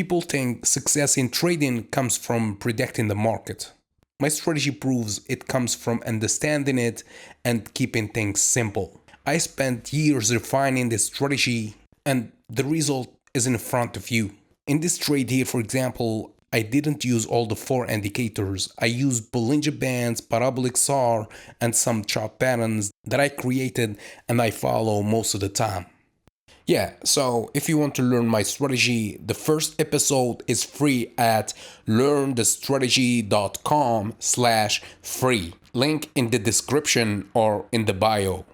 People think success in trading comes from predicting the market. My strategy proves it comes from understanding it and keeping things simple. I spent years refining this strategy, and the result is in front of you. In this trade here, for example, I didn't use all the 4 indicators. I used Bollinger Bands, Parabolic SAR, and some chart patterns that I created and I follow most of the time. Yeah, so if you want to learn my strategy, the first episode is free at learnthestrategy.com/free. Link in the description or in the bio.